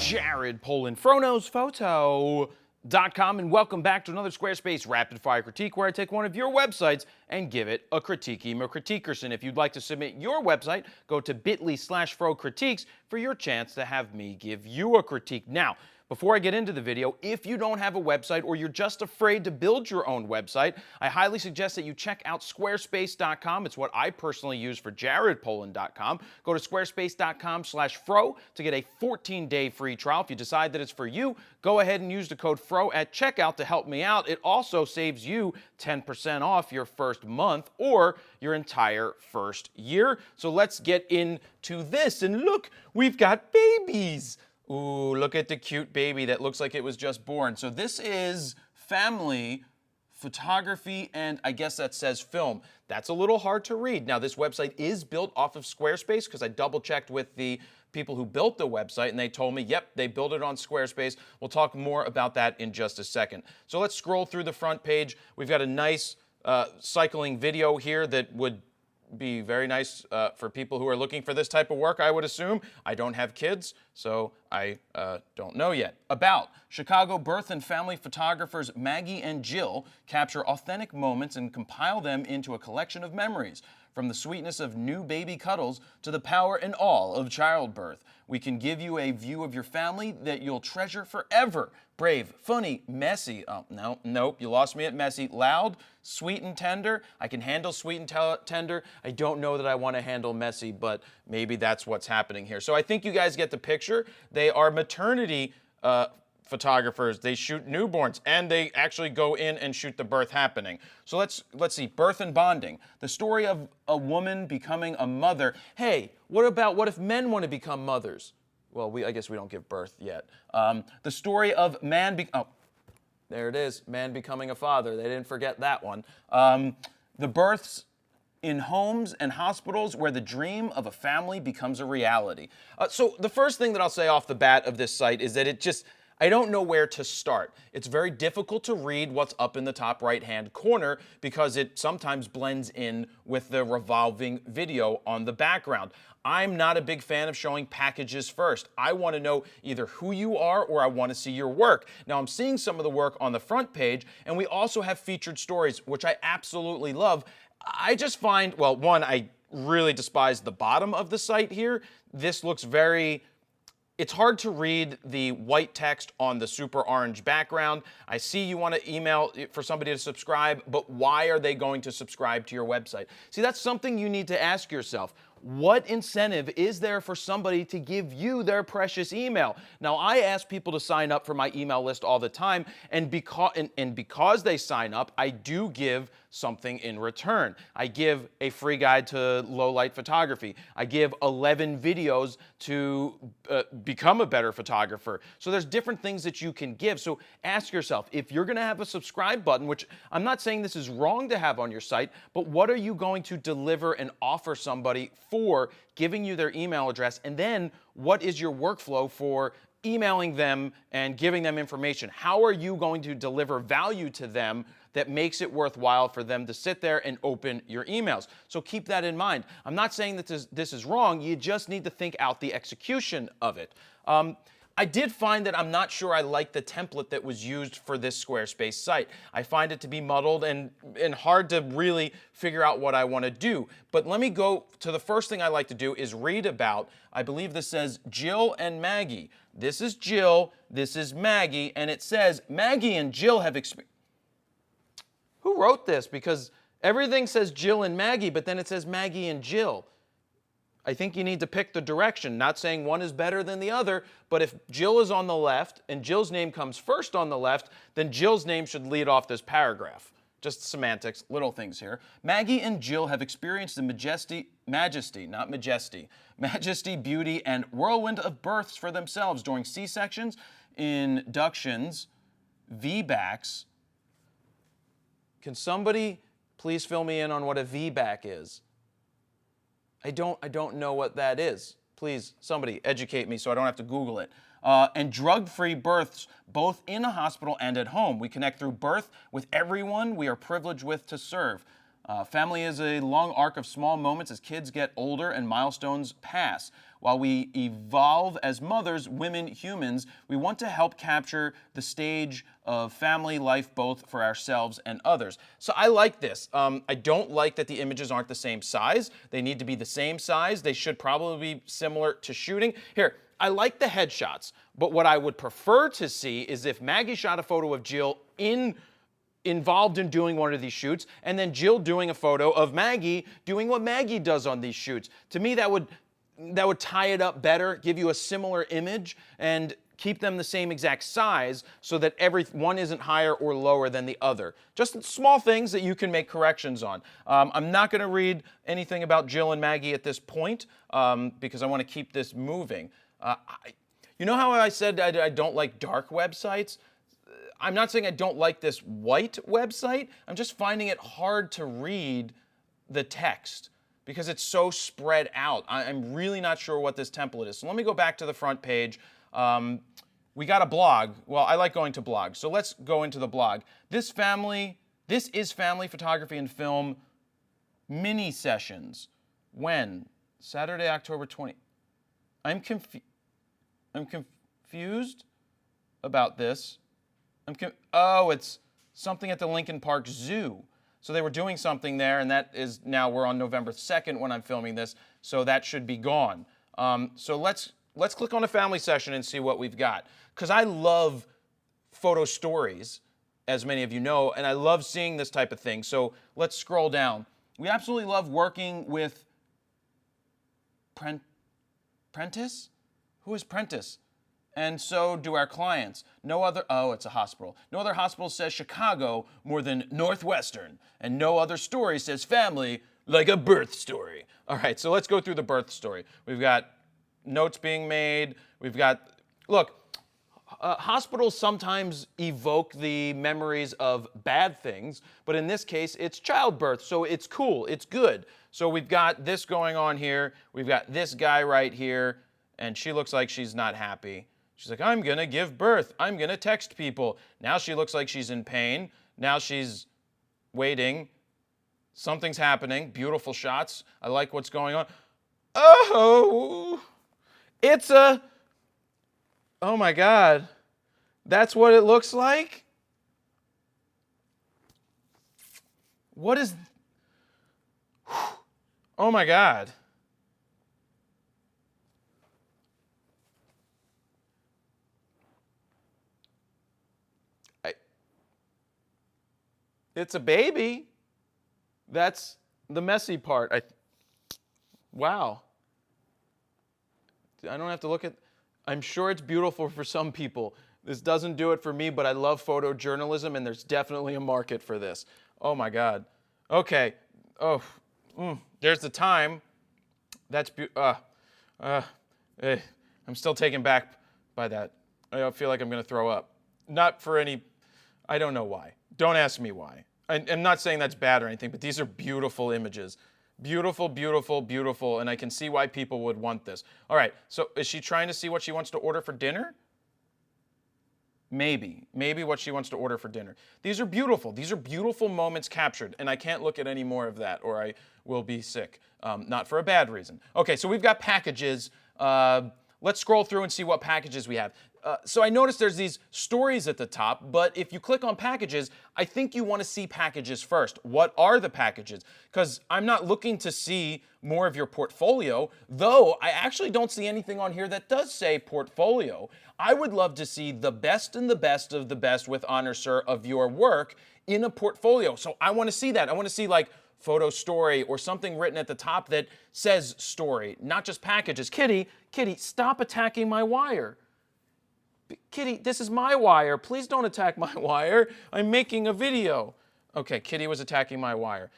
Jared Polin, FroKnowsPhoto.com, and welcome back to another Squarespace Rapid Fire Critique, where I take one of your websites and give it a critiqueem or critiquerson. If you'd like to submit your website, go to bit.ly/FroCritiques for your chance to have me give you a critique. Now, before I get into the video, if you don't have a website or you're just afraid to build your own website, I highly suggest that you check out squarespace.com. It's what I personally use for jaredpolin.com. Go to squarespace.com/fro to get a 14-day free trial. If you decide that it's for you, go ahead and use the code FRO at checkout to help me out. It also saves you 10% off your first month or your entire first year. So let's get into this. And look, we've got babies. Ooh, look at the cute baby that looks like it was just born. So this is family photography, and I guess that says film. That's a little hard to read. Now, this website is built off of Squarespace because I double-checked with the people who built the website, and they told me, yep, they built it on Squarespace. We'll talk more about that in just a second. So let's scroll through the front page. We've got a nice cycling video here that would be very nice for people who are looking for this type of work, I would assume. I don't have kids, so I don't know yet. About Chicago birth and family photographers Maggie and Jill capture authentic moments and compile them into a collection of memories. From the sweetness of new baby cuddles to the power and awe of childbirth, we can give you a view of your family that you'll treasure forever. Brave, funny, messy. Oh, nope, you lost me at messy. Loud, sweet and tender. I can handle sweet and tender. I don't know that I want to handle messy, but maybe that's what's happening here. So I think you guys get the picture. They are maternity photographers. They shoot newborns, and they actually go in and shoot the birth happening. So let's see, birth and bonding. The story of a woman becoming a mother. Hey, what if men want to become mothers? Well, I guess we don't give birth yet. The story of man there it is, man becoming a father. They didn't forget that one. The births in homes and hospitals where the dream of a family becomes a reality. So the first thing that I'll say off the bat of this site is that I don't know where to start. It's very difficult to read what's up in the top right-hand corner because it sometimes blends in with the revolving video on the background. I'm not a big fan of showing packages first. I want to know either who you are or I want to see your work. Now, I'm seeing some of the work on the front page, and we also have featured stories, which I absolutely love. I just find, well, one, I really despise the bottom of the site here. This looks it's hard to read the white text on the super orange background. I see you want to email for somebody to subscribe, but why are they going to subscribe to your website? See, that's something you need to ask yourself. What incentive is there for somebody to give you their precious email? Now, I ask people to sign up for my email list all the time, and because they sign up, I do give something in return. I give a free guide to low-light photography. I give 11 videos to become a better photographer. So there's different things that you can give. So ask yourself, if you're going to have a subscribe button, which I'm not saying this is wrong to have on your site, but what are you going to deliver and offer somebody for giving you their email address? And then what is your workflow for emailing them and giving them information? How are you going to deliver value to them that makes it worthwhile for them to sit there and open your emails? So keep that in mind. I'm not saying that this is wrong. You just need to think out the execution of it. I did find that I'm not sure I like the template that was used for this Squarespace site. I find it to be muddled and hard to really figure out what I want to do. But let me go to the first thing I like to do is read about, I believe this says Jill and Maggie. This is Jill, this is Maggie, and it says Maggie and Jill have experienced. Who wrote this? Because everything says Jill and Maggie, but then it says Maggie and Jill. I think you need to pick the direction, not saying one is better than the other, but if Jill is on the left and Jill's name comes first on the left, then Jill's name should lead off this paragraph. Just semantics, little things here. Maggie and Jill have experienced the majesty, beauty, and whirlwind of births for themselves during C-sections, inductions, VBACs. Can somebody please fill me in on what a VBAC is? I don't know what that is. Please, somebody educate me so I don't have to Google it. And drug-free births, both in a hospital and at home. We connect through birth with everyone we are privileged with to serve. Family is a long arc of small moments as kids get older and milestones pass. While we evolve as mothers, women, humans, we want to help capture the stage of family life both for ourselves and others. So I like this. I don't like that the images aren't the same size. They need to be the same size. They should probably be similar to shooting. Here, I like the headshots, but what I would prefer to see is if Maggie shot a photo of Jill involved in doing one of these shoots, and then Jill doing a photo of Maggie doing what Maggie does on these shoots. To me, that would tie it up better, give you a similar image, and keep them the same exact size so that one isn't higher or lower than the other. Just small things that you can make corrections on. I'm not going to read anything about Jill and Maggie at this point because I want to keep this moving. You know how I said I don't like dark websites? I'm not saying I don't like this white website. I'm just finding it hard to read the text because it's so spread out. I'm really not sure what this template is. So let me go back to the front page. We got a blog. Well, I like going to blogs. So let's go into the blog. This is Family Photography and Film mini sessions. When? Saturday, October 20. I'm confused about this. Oh, it's something at the Lincoln Park Zoo. So they were doing something there, and that is now, we're on November 2nd when I'm filming this, so that should be gone. So let's click on a family session and see what we've got. Because I love photo stories, as many of you know, and I love seeing this type of thing. So let's scroll down. We absolutely love working with Prentice? Who is Prentice? And so do our clients. It's a hospital. No other hospital says Chicago more than Northwestern. And no other story says family like a birth story. All right, so let's go through the birth story. We've got notes being made. Hospitals sometimes evoke the memories of bad things, but in this case, it's childbirth, so it's cool, it's good. So we've got this going on here. We've got this guy right here, and she looks like she's not happy. She's like, I'm going to give birth. I'm going to text people. Now she looks like she's in pain. Now she's waiting. Something's happening. Beautiful shots. I like what's going on. Oh, oh my God. That's what it looks like? What is, oh my God. It's a baby. That's the messy part. Wow. I don't have to look at, I'm sure it's beautiful for some people. This doesn't do it for me, but I love photojournalism, and there's definitely a market for this. Oh my God. Okay. Oh, there's the time. That's I'm still taken back by that. I feel like I'm going to throw up. Not for any, I don't know why. Don't ask me why. I'm not saying that's bad or anything, but these are beautiful images. Beautiful, beautiful, beautiful, and I can see why people would want this. All right, so is she trying to see what she wants to order for dinner? Maybe what she wants to order for dinner. These are beautiful. These are beautiful moments captured, and I can't look at any more of that or I will be sick. Not for a bad reason. Okay, so we've got packages. Let's scroll through and see what packages we have. So I noticed there's these stories at the top, but if you click on packages, I think you want to see packages first. What are the packages? Because I'm not looking to see more of your portfolio, though I actually don't see anything on here that does say portfolio. I would love to see the best and the best of the best with honor, sir, of your work in a portfolio. So I want to see that. I want to see like photo story or something written at the top that says story, not just packages. Kitty, stop attacking my wire. Kitty, this is my wire. Please don't attack my wire. I'm making a video. Okay, Kitty was attacking my wire.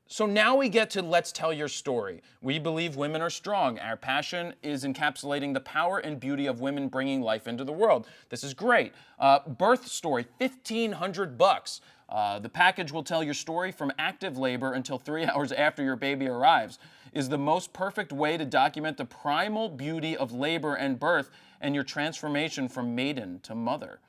So now we get to let's tell your story. We believe women are strong. Our passion is encapsulating the power and beauty of women bringing life into the world. This is great. Birth story, $1,500. The package will tell your story from active labor until 3 hours after your baby arrives. Is the most perfect way to document the primal beauty of labor and birth and your transformation from maiden to mother.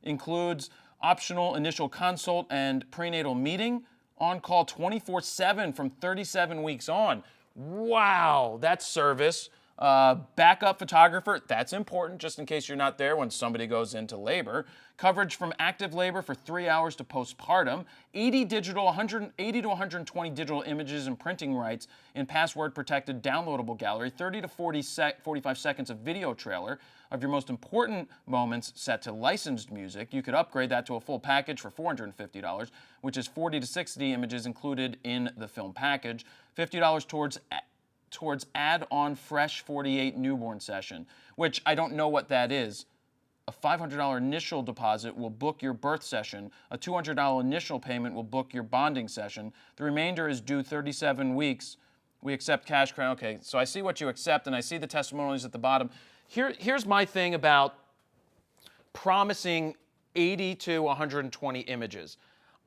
Includes optional initial consult and prenatal meeting, on call 24/7 from 37 weeks on. Wow, that's service. Backup photographer, that's important just in case you're not there when somebody goes into labor. Coverage from active labor for 3 hours to postpartum. 180 to 120 digital images and printing rights in password protected downloadable gallery. 30 to 45 seconds of video trailer of your most important moments set to licensed music. You could upgrade that to a full package for $450, which is 40 to 60 images included in the film package. $50 towards add-on Fresh 48 newborn session, which I don't know what that is. A $500 initial deposit will book your birth session. A $200 initial payment will book your bonding session. The remainder is due 37 weeks. We accept cash credit. Okay, so I see what you accept, and I see the testimonials at the bottom. Here's my thing about promising 80 to 120 images.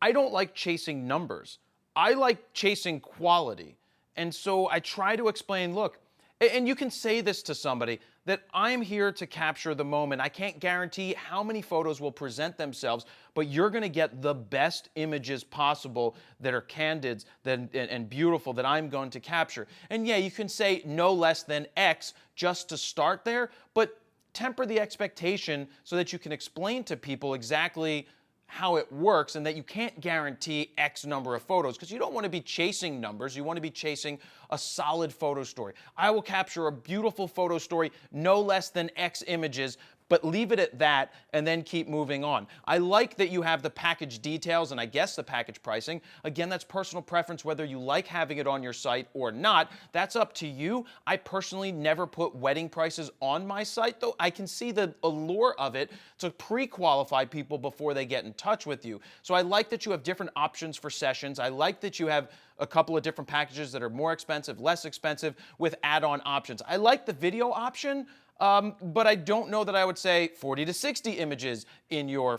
I don't like chasing numbers. I like chasing quality. And so I try to explain, look, and you can say this to somebody, that I'm here to capture the moment. I can't guarantee how many photos will present themselves, but you're going to get the best images possible that are candid and beautiful that I'm going to capture. And yeah, you can say no less than X just to start there, but temper the expectation so that you can explain to people exactly how it works and that you can't guarantee X number of photos because you don't want to be chasing numbers. You want to be chasing a solid photo story. I will capture a beautiful photo story, no less than X images, but leave it at that and then keep moving on. I like that you have the package details and I guess the package pricing. Again, that's personal preference whether you like having it on your site or not. That's up to you. I personally never put wedding prices on my site, though I can see the allure of it to pre-qualify people before they get in touch with you. So I like that you have different options for sessions. I like that you have a couple of different packages that are more expensive, less expensive, with add-on options. I like the video option. But I don't know that I would say 40 to 60 images in your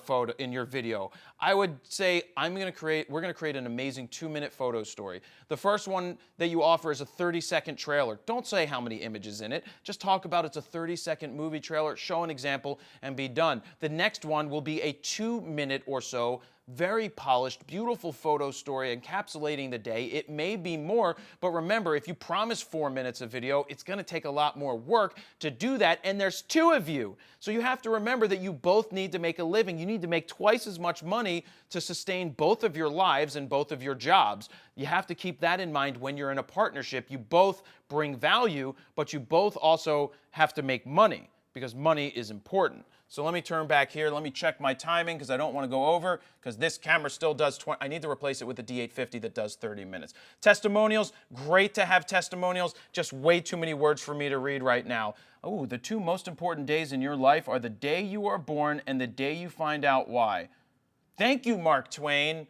video. I would say we're going to create an amazing 2-minute photo story. The first one that you offer is a 30-second trailer. Don't say how many images in it. Just talk about it's a 30-second movie trailer, show an example, and be done. The next one will be a 2-minute or so very polished, beautiful photo story encapsulating the day. It may be more, but remember, if you promise 4 minutes of video, it's going to take a lot more work to do that, and there's 2 of you. So you have to remember that you both need to make a living. You need to make twice as much money to sustain both of your lives and both of your jobs. You have to keep that in mind when you're in a partnership. You both bring value, but you both also have to make money because money is important. So let me turn back here. Let me check my timing because I don't want to go over because this camera still does 20. I need to replace it with the D850 that does 30 minutes. Testimonials, great to have testimonials. Just way too many words for me to read right now. Oh, the 2 most important days in your life are the day you are born and the day you find out why. Thank you, Mark Twain.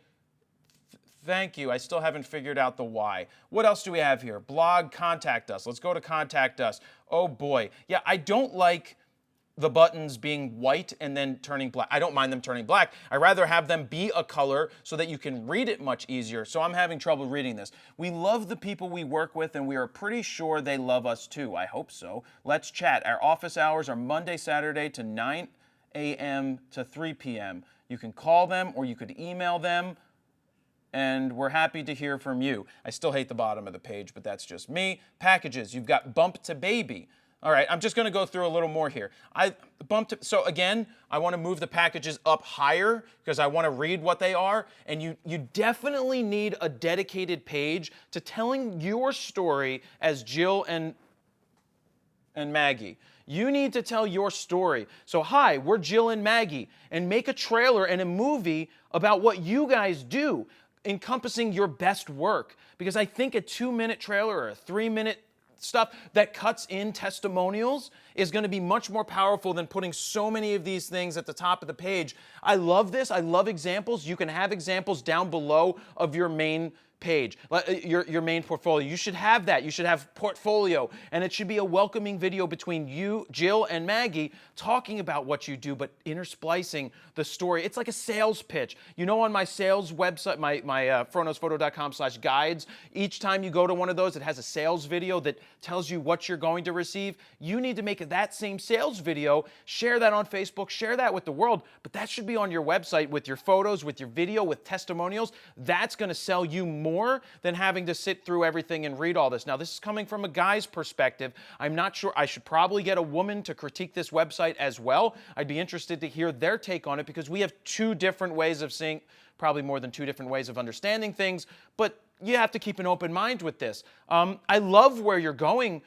Thank you. I still haven't figured out the why. What else do we have here? Blog, contact us. Let's go to contact us. Oh boy. Yeah, I don't like the buttons being white and then turning black. I don't mind them turning black. I rather have them be a color so that you can read it much easier. So I'm having trouble reading this. We love the people we work with and we are pretty sure they love us too. I hope so. Let's chat. Our office hours are Monday, Saturday to 9 a.m. to 3 p.m. You can call them or you could email them. And we're happy to hear from you. I still hate the bottom of the page, but that's just me. Packages, you've got bump to baby. All right, I'm just going to go through a little more here. So again, I want to move the packages up higher because I want to read what they are. And you definitely need a dedicated page to telling your story as Jill and Maggie. You need to tell your story. So hi, we're Jill and Maggie, and make a trailer and a movie about what you guys do, encompassing your best work. Because I think a 2-minute trailer or a 3-minute stuff that cuts in testimonials is going to be much more powerful than putting so many of these things at the top of the page. I love this. I love examples. You can have examples down below of your main page, your main portfolio. You should have that. You should have portfolio, and it should be a welcoming video between you, Jill, and Maggie talking about what you do, but intersplicing the story. It's like a sales pitch. You know, on my sales website, my fronosphoto.com/guides, each time you go to one of those, it has a sales video that tells you what you're going to receive. You need to make that same sales video, share that on Facebook, share that with the world, but that should be on your website with your photos, with your video, with testimonials. That's going to sell you more than having to sit through everything and read all this. Now, this is coming from a guy's perspective. I'm not sure. I should probably get a woman to critique this website as well. I'd be interested to hear their take on it because we have two different ways of seeing, probably more than two different ways of understanding things, but you have to keep an open mind with this. I love where you're going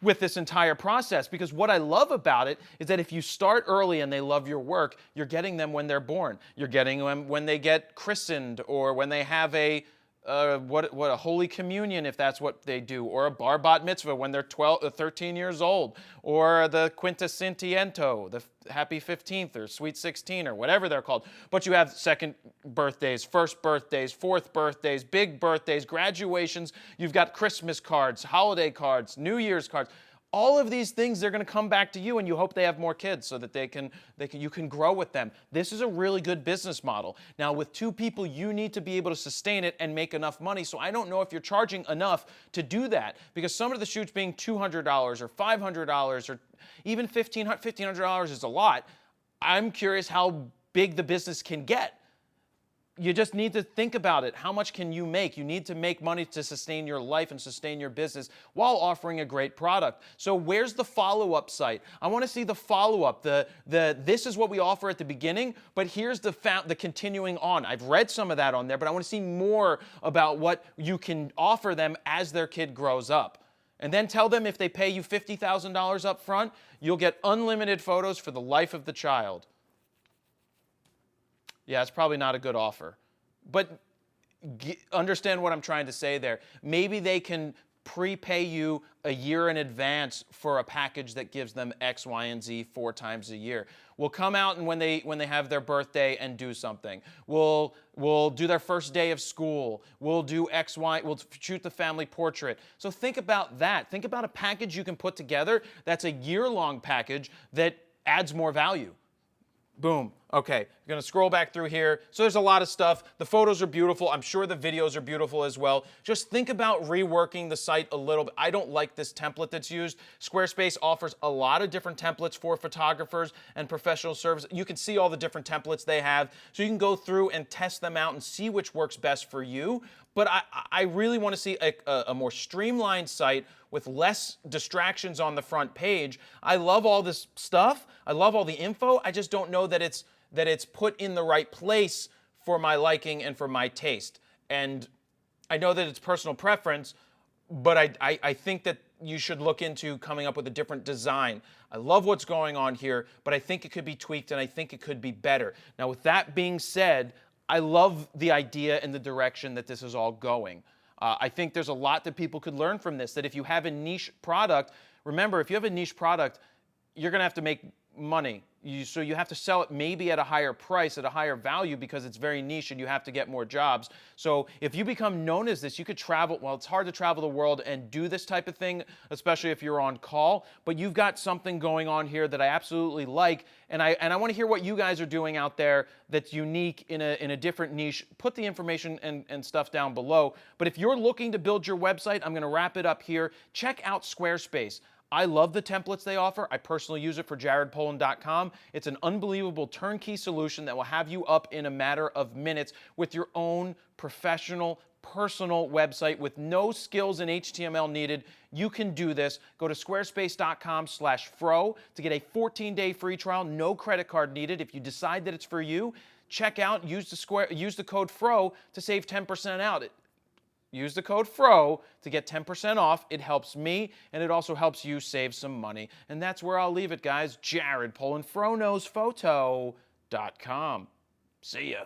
with this entire process, because what I love about it is that if you start early and they love your work, you're getting them when they're born. You're getting them when they get christened, or when they have a Holy Communion, if that's what they do, or a bar bat mitzvah when they're 13 years old, or the quintacintiento, the happy 15th or sweet 16 or whatever they're called. But you have second birthdays, first birthdays, fourth birthdays, big birthdays, graduations. You've got Christmas cards, holiday cards, New Year's cards. All of these things, they're going to come back to you, and you hope they have more kids so that you can grow with them. This is a really good business model. Now, with two people, you need to be able to sustain it and make enough money. So I don't know if you're charging enough to do that, because some of the shoots being $200 or $500 or even $1,500 is a lot. I'm curious how big the business can get. You just need to think about it. How much can you make? You need to make money to sustain your life and sustain your business while offering a great product. So where's the follow-up site? I want to see the follow-up. This is what we offer at the beginning, but here's the continuing on. I've read some of that on there, but I want to see more about what you can offer them as their kid grows up. And then tell them if they pay you $50,000 up front, you'll get unlimited photos for the life of the child. Yeah, it's probably not a good offer. But understand what I'm trying to say there. Maybe they can prepay you a year in advance for a package that gives them X, Y, and Z 4 times a year. We'll come out and when they have their birthday and do something. We'll do their first day of school. We'll do X, Y. We'll shoot the family portrait. So think about that. Think about a package you can put together that's a year-long package that adds more value. Boom. Okay, I'm going to scroll back through here. So there's a lot of stuff. The photos are beautiful. I'm sure the videos are beautiful as well. Just think about reworking the site a little bit. I don't like this template that's used. Squarespace offers a lot of different templates for photographers and professional services. You can see all the different templates they have. So you can go through and test them out and see which works best for you. But I really want to see a more streamlined site with less distractions on the front page. I love all this stuff. I love all the info. I just don't know that it's put in the right place for my liking and for my taste. And I know that it's personal preference, but I think that you should look into coming up with a different design. I love what's going on here, but I think it could be tweaked and I think it could be better. Now, with that being said, I love the idea and the direction that this is all going. I think there's a lot that people could learn from this, that if you have a niche product, remember, if you have a niche product, you're going to have to make money. So you have to sell it maybe at a higher price, at a higher value, because it's very niche and you have to get more jobs. So if you become known as this, you could travel. Well, it's hard to travel the world and do this type of thing, especially if you're on call. But you've got something going on here that I absolutely like. And I want to hear what you guys are doing out there that's unique in a different niche. Put the information and stuff down below. But if you're looking to build your website, I'm going to wrap it up here. Check out Squarespace. I love the templates they offer. I personally use it for jaredpolin.com. It's an unbelievable turnkey solution that will have you up in a matter of minutes with your own professional, personal website with no skills in HTML needed. You can do this. Go to squarespace.com/fro to get a 14-day free trial, no credit card needed. If you decide that it's for you, check out, use the code FRO to save 10% out. Use the code FRO to get 10% off. It helps me, and it also helps you save some money. And that's where I'll leave it, guys. Jared Polin, FroKnowsPhoto.com. See ya.